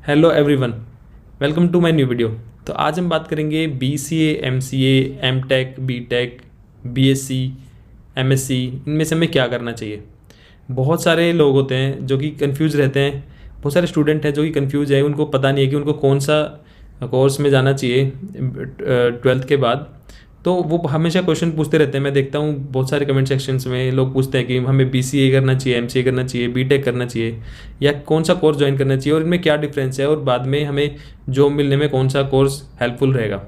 Hello everyone, welcome to my new video. तो आज हम बात करेंगे BCA, MCA, M.Tech, B.Tech, BSc, MSc, इनमें से हमें क्या करना चाहिए। बहुत सारे लोग होते हैं जो कि कंफ्यूज रहते हैं, बहुत सारे स्टूडेंट हैं जो कि कंफ्यूज है, उनको पता नहीं है कि उनको कौन सा कोर्स में जाना चाहिए 12th के बाद। तो वो हमेशा क्वेश्चन पूछते रहते हैं। मैं देखता हूँ बहुत सारे कमेंट सेक्शंस में लोग पूछते हैं कि हमें BCA करना चाहिए, MCA करना चाहिए, B.Tech करना चाहिए या कौन सा कोर्स ज्वाइन करना चाहिए और इनमें क्या डिफरेंस है और बाद में हमें जॉब मिलने में कौन सा कोर्स हेल्पफुल रहेगा।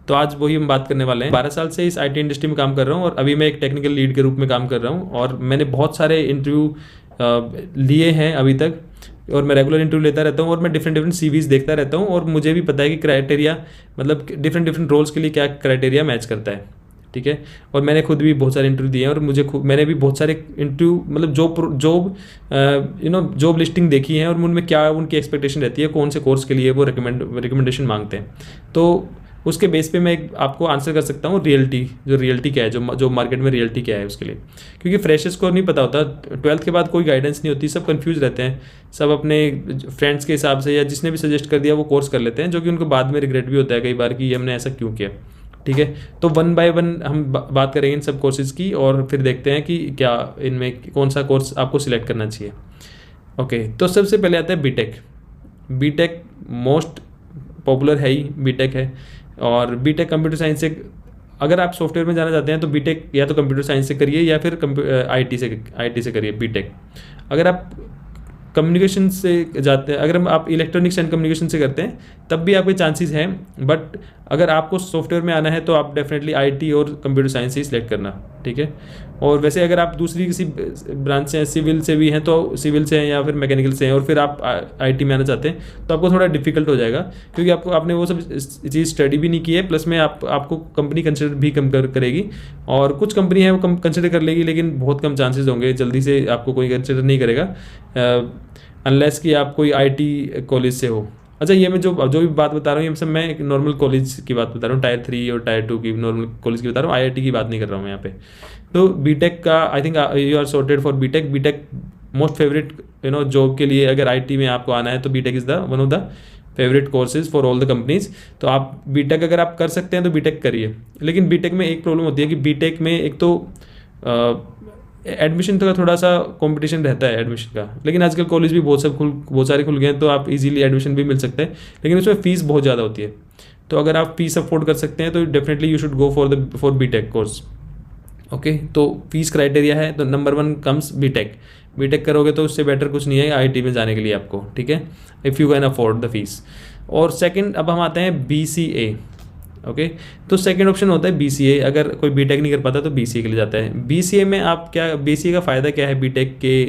तो आज वही हम बात करने वाले हैं। 12 साल से इस IT इंडस्ट्री में काम कर रहा हूँ और अभी मैं एक टेक्निकल लीड के रूप में काम कर रहा हूँ और मैंने बहुत सारे इंटरव्यू लिए हैं अभी तक और मैं रेगुलर इंटरव्यू लेता रहता हूँ और मैं डिफरेंट CVs देखता रहता हूँ और मुझे भी पता है कि क्राइटेरिया मतलब डिफरेंट रोल्स के लिए क्या क्राइटेरिया मैच करता है। ठीक है, और मैंने खुद भी बहुत सारे इंटरव्यू दिए हैं और मैंने भी बहुत सारे इंटरव्यू मतलब जॉब लिस्टिंग देखी है और उनमें क्या उनकी एक्सपेक्टेशन रहती है, कौन से कोर्स के लिए वो रिकमेंडेशन मांगते हैं। तो उसके बेस पे मैं आपको आंसर कर सकता हूँ रियलिटी क्या है, जो मार्केट में रियलिटी क्या है उसके लिए। क्योंकि फ्रेशर्स को नहीं पता होता, 12th के बाद कोई गाइडेंस नहीं होती, सब कंफ्यूज रहते हैं, सब अपने फ्रेंड्स के हिसाब से या जिसने भी सजेस्ट कर दिया वो कोर्स कर लेते हैं, जो कि उनको बाद में रिग्रेट भी होता है कई बार कि ये हमने ऐसा क्यों किया। ठीक है, तो 1 बाय 1 हम बात करेंगे इन सब कोर्सेज़ की और फिर देखते हैं कि क्या इनमें कौन सा कोर्स आपको सिलेक्ट करना चाहिए। ओके, तो सबसे पहले आता है बीटेक मोस्ट पॉपुलर है ही बीटेक है। और बीटेक कंप्यूटर साइंस से, अगर आप सॉफ्टवेयर में जाना चाहते हैं तो बीटेक या तो कंप्यूटर साइंस से करिए या फिर IT से करिए बीटेक। अगर आप कम्युनिकेशन से जाते हैं, अगर आप इलेक्ट्रॉनिक्स एंड कम्युनिकेशन से करते हैं तब भी आपके चांसेस हैं, बट अगर आपको सॉफ्टवेयर में आना है तो आप डेफिनेटली IT और कंप्यूटर साइंस ही सिलेक्ट करना। ठीक है, और वैसे अगर आप दूसरी किसी ब्रांच से हैं, सिविल से भी हैं तो सिविल से हैं या फिर मैकेनिकल से हैं और फिर आप IT में आना चाहते हैं तो आपको थोड़ा डिफिकल्ट हो जाएगा, क्योंकि आपने वो सब चीज़ स्टडी भी नहीं की है, प्लस में आपको कंपनी कंसिडर भी कम करेगी और कुछ कंपनी है वो कम कंसिडर कर लेगी, लेकिन बहुत कम चांसेस होंगे, जल्दी से आपको कोई कंसिडर नहीं करेगा अनलेस कि आप कोई IT कॉलेज से हो। अच्छा, ये मैं जो भी बात बता रहा हूँ ये सब मैं एक नॉर्मल कॉलेज की बात बता रहा हूँ, टायर 3 और टायर 2 की नॉर्मल कॉलेज की बता रहा हूँ, IIT की बात नहीं कर रहा हूँ मैं यहाँ पे। तो बीटेक का I think you are sorted for BTech most favourite job के लिए। अगर IT में आपको आना है तो BTech is the one of the favourite courses for all the companies. तो आप बीटेक अगर आप कर सकते हैं तो बीटेक करिए, लेकिन बीटेक में एक प्रॉब्लम होती है कि बीटेक में एक तो एडमिशन का थोड़ा सा कंपटीशन रहता है एडमिशन का, लेकिन आजकल कॉलेज भी बहुत सारे खुल गए हैं तो आप इजीली एडमिशन भी मिल सकते हैं, लेकिन उसमें फ़ीस बहुत ज़्यादा होती है। तो अगर आप फीस अफोर्ड कर सकते हैं तो definitely you should go for BTech course. Okay, तो फीस क्राइटेरिया है तो नंबर 1 कम्स बीटेक करोगे तो उससे बेटर कुछ नहीं है IT में जाने के लिए आपको। ठीक है, if you can afford the fees. और सेकंड, अब हम आते हैं BCA। ओके, तो सेकंड ऑप्शन होता है BCA। अगर कोई बीटेक नहीं कर पाता तो BCA के लिए जाता है। BCA में आप BCA का फ़ायदा क्या है बीटेक के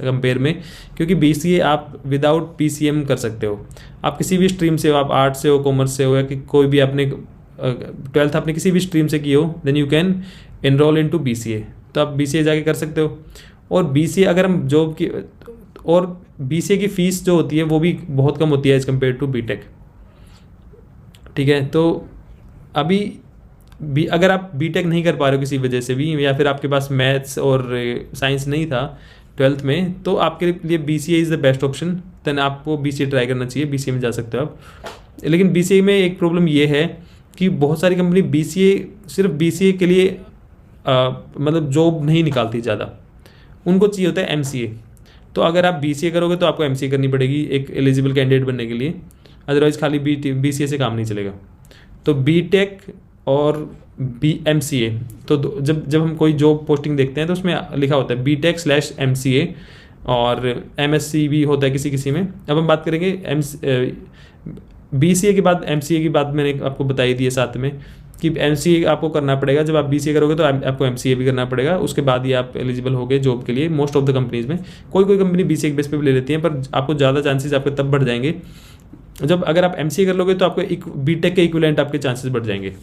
कंपेयर में, क्योंकि BCA आप विदाउट PCM कर सकते हो। आप किसी भी स्ट्रीम से हो, आप आर्ट्स से हो, कॉमर्स से हो या कि कोई भी आपने 12th आपने किसी भी स्ट्रीम से की हो, then you can enrol into BCA। तो आप BCA जाके कर सकते हो। और BCA अगर हम जॉब की, और BCA की फ़ीस जो होती है वो भी बहुत कम होती है एज़ कम्पेयर टू बीटेक। ठीक है, तो अभी भी अगर आप बीटेक नहीं कर पा रहे हो किसी वजह से भी, या फिर आपके पास मैथ्स और साइंस नहीं था 12th में, तो आपके लिए BCA is the best option. Then आपको BCA ट्राई करना चाहिए, BCA में जा सकते हो आप। लेकिन BCA में एक प्रॉब्लम ये है कि बहुत सारी कंपनी सिर्फ BCA के लिए मतलब जॉब नहीं निकालती ज़्यादा, उनको चाहिए होता है MCA। तो अगर आप BCA करोगे तो आपको MCA करनी पड़ेगी एक एलिजिबल कैंडिडेट बनने के लिए, अदरवाइज़ खाली BCA से काम नहीं चलेगा। तो बीटेक और MCA, तो जब हम कोई जॉब पोस्टिंग देखते हैं तो उसमें लिखा होता है BTech/MCA और MSc भी होता है किसी में। अब हम बात करेंगे BCA के बाद MCA की बात मैंने आपको बताई दी है साथ में कि MCA आपको करना पड़ेगा। जब आप BCA करोगे तो आपको MCA भी करना पड़ेगा, उसके बाद ही आप एलिजिबल होगे जॉब के लिए मोस्ट ऑफ द कंपनीज़ में। कोई कंपनी BCA के बेस पे भी ले लेती है, पर आपको ज़्यादा चांसेस आपके तब बढ़ जाएंगे जब अगर आप MCA कर लोगे तो आपको बीटेक के इक्विवेलेंट आपके चांसेस बढ़ जाएंगे।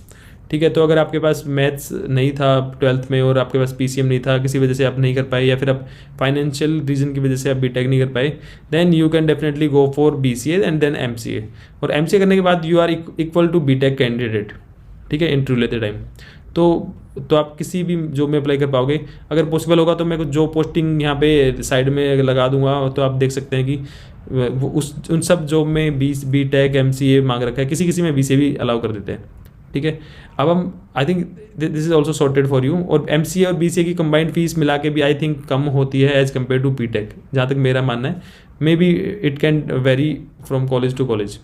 ठीक है, तो अगर आपके पास मैथ्स नहीं था 12th में और आपके पास PCM नहीं था, किसी वजह से आप नहीं कर पाए या फिर आप फाइनेंशियल रीजन की वजह से आप बीटेक नहीं कर पाए, then you can definitely go for BCA and then MCA। और MCA करने के बाद you are equal to BTech candidate. ठीक है, इंटरव्यू लेते टाइम तो आप किसी भी जॉब में अप्लाई कर पाओगे। अगर पॉसिबल होगा तो मैं कुछ जॉब पोस्टिंग यहाँ पे साइड में लगा दूंगा, तो आप देख सकते हैं कि वो उन सब जॉब में बी टेक MCA मांग रखा है, किसी किसी में BCA भी अलाउ कर देते हैं, ठीक है। अब हम I think this is also sorted for you. और MCA और BCA की कंबाइंड फीस मिला के भी आई थिंक कम होती है एज कम्पेयर टू BTech, जहाँ तक मेरा मानना है। Maybe it can vary from college to college,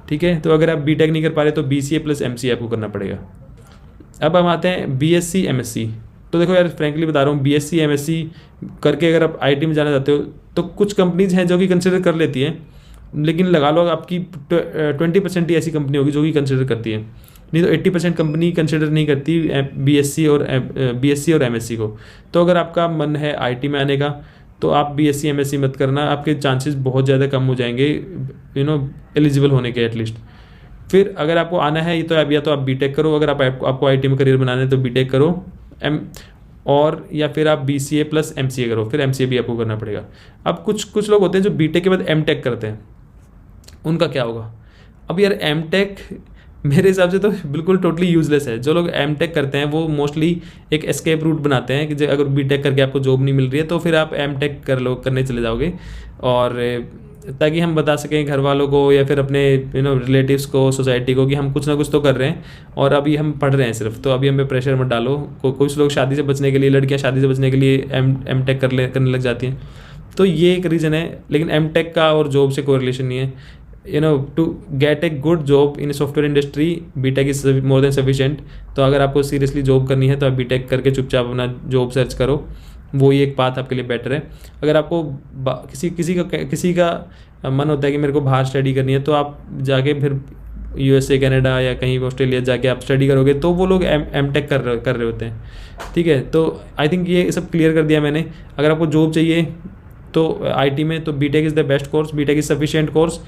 ठीक है। तो अगर आप BTech नहीं कर पा रहे तो BCA प्लस MCA आपको करना पड़ेगा। अब हम आते हैं BSc MSc। तो देखो यार, फ्रेंकली बता रहा हूँ, BSc MSc करके अगर आप IT में जाना चाहते हो तो कुछ कंपनीज हैं जो कि कंसिडर कर लेती हैं, लेकिन लगा लो आपकी 20% ही ऐसी कंपनी होगी जो कि कंसिडर करती है, नहीं तो 80% कंपनी कंसिडर नहीं करती BSc और MSc को। तो अगर आपका मन है IT में आने का तो आप BSc MSc मत करना, आपके चांसेस बहुत ज़्यादा कम हो जाएंगे एलिजिबल होने के एटलीस्ट। फिर अगर आपको आना है तो या तो आप BTech करो, अगर आपको IT में करियर बनाना है तो BTech करो, और या फिर आप BCA प्लस MCA करो, फिर MCA भी आपको करना पड़ेगा। अब कुछ लोग होते हैं जो BTech के बाद MTech करते हैं, उनका क्या होगा? अब यार MTech मेरे हिसाब से तो बिल्कुल टोटली यूजलेस है। जो लोग MTech करते हैं वो मोस्टली एक एस्केप रूट बनाते हैं कि अगर BTech करके आपको जॉब नहीं मिल रही है तो फिर आप MTech करने चले जाओगे, और ताकि हम बता सकें घर वालों को या फिर अपने रिलेटिव्स को, सोसाइटी को कि हम कुछ ना कुछ तो कर रहे हैं और अभी हम पढ़ रहे हैं सिर्फ, तो अभी हमें प्रेशर मत डालो। कुछ लोग शादी से बचने के लिए, लड़कियां शादी से बचने के लिए MTech करने लग जाती हैं, तो ये एक रीज़न है। लेकिन MTech का और जॉब से कोई रिलेशन नहीं है। To get a good job in software industry BTech is more than sufficient. तो अगर आपको सीरियसली जॉब करनी है तो आप BTech करके चुपचाप अपना जॉब सर्च करो, वो ही एक पाथ आपके लिए बेटर है। अगर आपको किसी का मन होता है कि मेरे को बाहर स्टडी करनी है, तो आप जाके फिर USA, कनाडा या कहीं ऑस्ट्रेलिया जाके आप स्टडी करोगे, तो वो लोग MTech कर रहे होते हैं, ठीक है। तो आई थिंक ये सब क्लियर कर दिया मैंने। अगर आपको जॉब चाहिए तो IT में तो BTech is the best course, BTech is sufficient course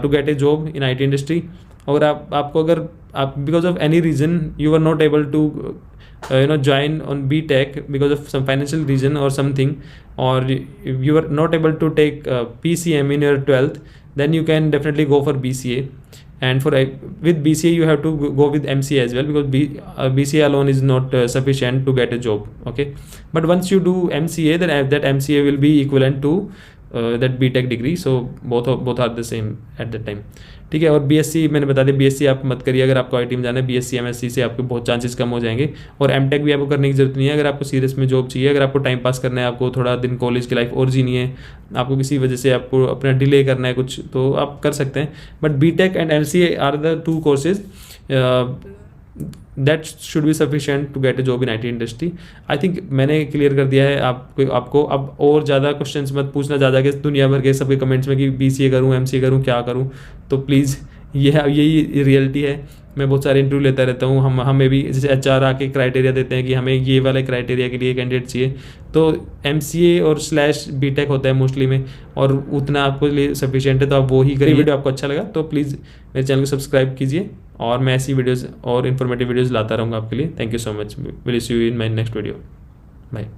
to get a job in IT industry. अगर अगर आप because of any reason you are not able to join on BTech because of some financial reason or something, or you are not able to take PCM in your 12th, then you can definitely go for BCA. And with BCA you have to go with MCA as well, because BCA alone is not sufficient to get a job, okay. But once you do MCA, then that MCA will be equivalent to that BTech degree, so both are the same at that time, ठीक है। और BSc मैंने बता दिया, BSc आप मत करिए अगर आपको IT में जाना है। BSc MSc से आपके बहुत चांसेस कम हो जाएंगे, और MTech भी आपको करने की जरूरत नहीं है अगर आपको सीरियस में जॉब चाहिए। अगर आपको टाइम पास करना है, आपको थोड़ा दिन कॉलेज की लाइफ और जीनी है, आपको किसी वजह से आपको अपना डिले करना है कुछ, तो आप कर सकते हैं। But BTech and MCA are the 2 courses that should be sufficient to get a job in IT industry. I think मैंने क्लियर कर दिया है आपको। अब और ज़्यादा क्वेश्चंस मत पूछना ज़्यादा कि दुनिया भर के सबके कमेंट्स में कि BCA करूँ, MCA करूँ, क्या करूँ। तो प्लीज़ यही रियलिटी है। मैं बहुत सारे इंटरव्यू लेता रहता हूँ, हमें भी जैसे HR आके क्राइटेरिया देते हैं कि हमें ये वाले क्राइटेरिया के लिए कैंडिडेट चाहिए, तो MCA और /BTech होता है मोस्टली में, और उतना आपको लिए सफिशिएंट है, तो आप वो ही करिए। वीडियो आपको अच्छा लगा तो प्लीज़ मेरे चैनल को सब्सक्राइब कीजिए, और मैं ऐसी वीडियोज़ और इन्फॉर्मेटिव वीडियोज़ लाता रहूँगा आपके लिए। Thank you so much. Will see you in my next video. Bye.